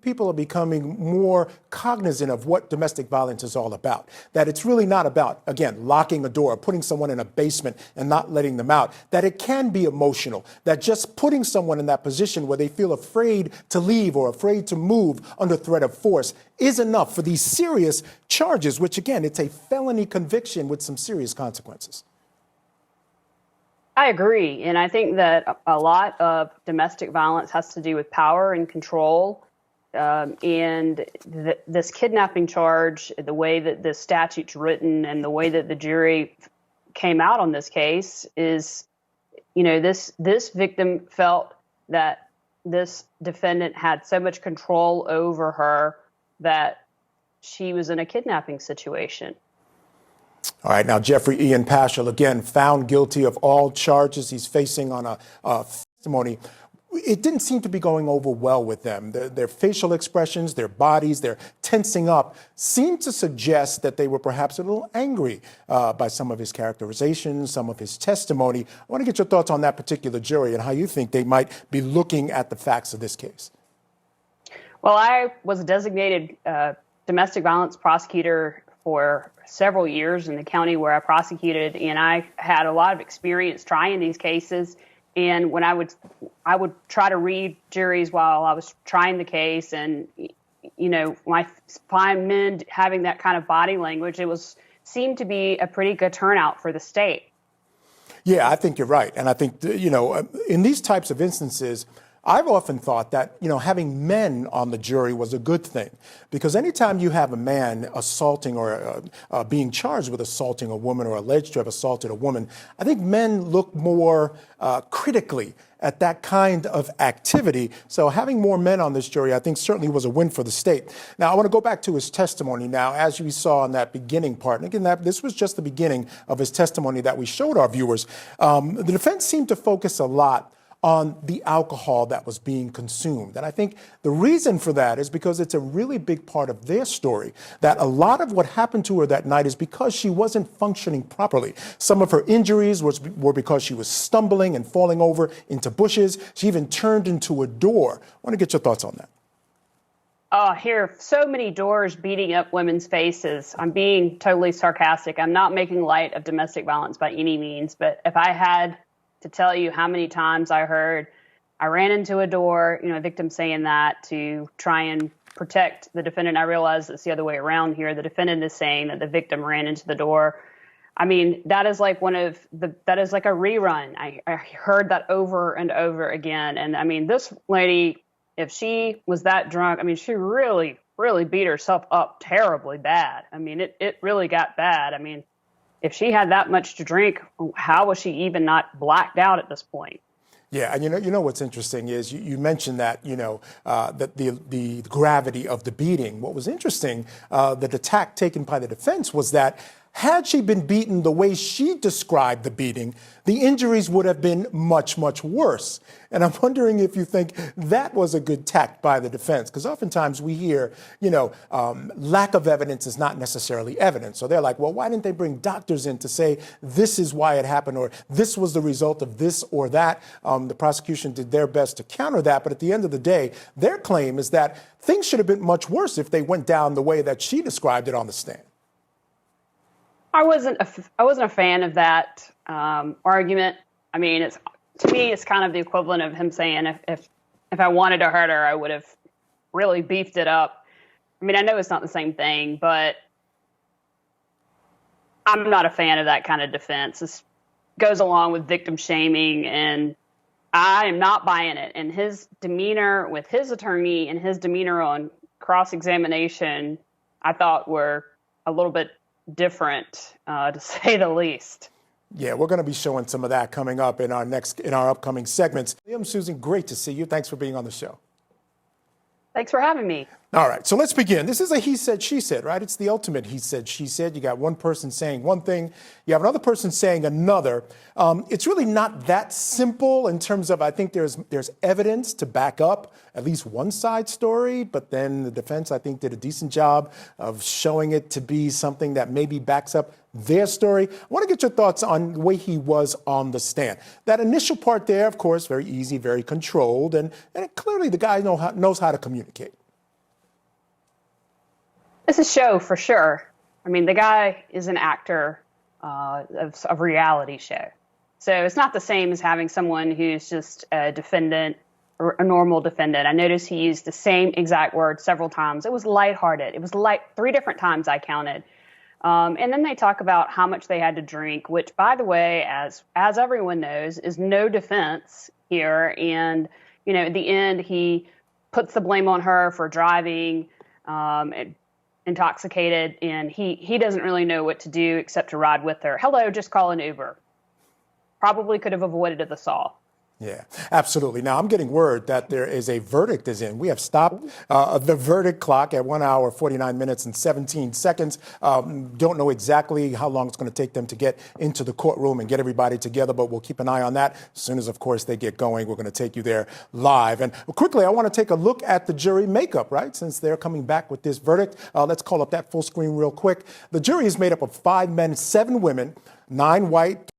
people are becoming more cognizant of what domestic violence is all about. That it's really not about, again, locking a door, putting someone in a basement and not letting them out. That it can be emotional. That just putting someone in that position where they feel afraid to leave or afraid to move under threat of force is enough for these serious charges, which, again, it's a felony conviction with some serious consequences. I agree. And I think that a lot of domestic violence has to do with power and control. This kidnapping charge, the way that the statute's written and the way that the jury came out on this case is, this victim felt that this defendant had so much control over her that she was in a kidnapping situation. All right. Now, Geoffrey Ian Paschel, again, found guilty of all charges he's facing on a testimony. It didn't seem to be going over well with them. Their facial expressions, their bodies, their tensing up seemed to suggest that they were perhaps a little angry by some of his characterizations, some of his testimony. I want to get your thoughts on that particular jury and how you think they might be looking at the facts of this case. Well, I was a designated domestic violence prosecutor for several years in the county where I prosecuted, and I had a lot of experience trying these cases. And when I would try to read juries while I was trying the case, and when I find men having that kind of body language, seemed to be a pretty good turnout for the state. Yeah, I think you're right, and I think in these types of instances, I've often thought that, having men on the jury was a good thing, because anytime you have a man assaulting or being charged with assaulting a woman or alleged to have assaulted a woman, I think men look more critically at that kind of activity. So having more men on this jury, I think, certainly was a win for the state. Now, I want to go back to his testimony now, as we saw in that beginning part. And again, this was just the beginning of his testimony that we showed our viewers. The defense seemed to focus a lot on the alcohol that was being consumed. And I think the reason for that is because it's a really big part of their story, that a lot of what happened to her that night is because she wasn't functioning properly. Some of her injuries were because she was stumbling and falling over into bushes. She even turned into a door. I want to get your thoughts on that. Oh, I hear so many doors beating up women's faces. I'm being totally sarcastic. I'm not making light of domestic violence by any means, but if I had to tell you how many times I heard, I ran into a door, a victim saying that to try and protect the defendant. I realize it's the other way around here. The defendant is saying that the victim ran into the door. I mean, that is like that is like a rerun. I heard that over and over again. And I mean, this lady, if she was that drunk, I mean, she really, really beat herself up terribly bad. I mean, it really got bad. I mean, if she had that much to drink, how was she even not blacked out at this point? Yeah, and you know what's interesting is you mentioned that that the gravity of the beating. What was interesting, the attack taken by the defense was that had she been beaten the way she described the beating, the injuries would have been much, much worse. And I'm wondering if you think that was a good tact by the defense, because oftentimes we hear, lack of evidence is not necessarily evidence. So they're like, well, why didn't they bring doctors in to say this is why it happened or this was the result of this or that? The prosecution did their best to counter that. But at the end of the day, their claim is that things should have been much worse if they went down the way that she described it on the stand. I wasn't a fan of that argument. I mean, to me, it's kind of the equivalent of him saying if I wanted to hurt her, I would have really beefed it up. I mean, I know it's not the same thing, but I'm not a fan of that kind of defense. This goes along with victim shaming, and I am not buying it. And his demeanor with his attorney and his demeanor on cross-examination, I thought were a little bit different, to say the least. Yeah, we're going to be showing some of that coming up in our upcoming segments. Susan, great to see you. Thanks for being on the show. Thanks for having me. All right, so let's begin. This is a he said, she said, right? It's the ultimate he said, she said. You got one person saying one thing, you have another person saying another. It's really not that simple in terms of, I think there's evidence to back up at least one side story, but then the defense, I think, did a decent job of showing it to be something that maybe backs up their story. I want to get your thoughts on the way he was on the stand. That initial part there, of course, very easy, very controlled, and clearly the guy knows how to communicate. It's a show for sure. I mean, the guy is an actor of a reality show. So it's not the same as having someone who's just a defendant or a normal defendant. I noticed he used the same exact word several times. It was lighthearted. It was light, 3 different times I counted. And then they talk about how much they had to drink, which, by the way, as everyone knows, is no defense here. And, at the end, he puts the blame on her for driving intoxicated, and he doesn't really know what to do except to ride with her. Hello, just call an Uber. Probably could have avoided the assault. Yeah, absolutely. Now, I'm getting word that there is a verdict is in. We have stopped the verdict clock at 1 hour, 49 minutes and 17 seconds. Don't know exactly how long it's going to take them to get into the courtroom and get everybody together, but we'll keep an eye on that. As soon as, of course, they get going, we're going to take you there live. And quickly, I want to take a look at the jury makeup, right? Since they're coming back with this verdict, let's call up that full screen real quick. The jury is made up of 5 men, 7 women, 9 white,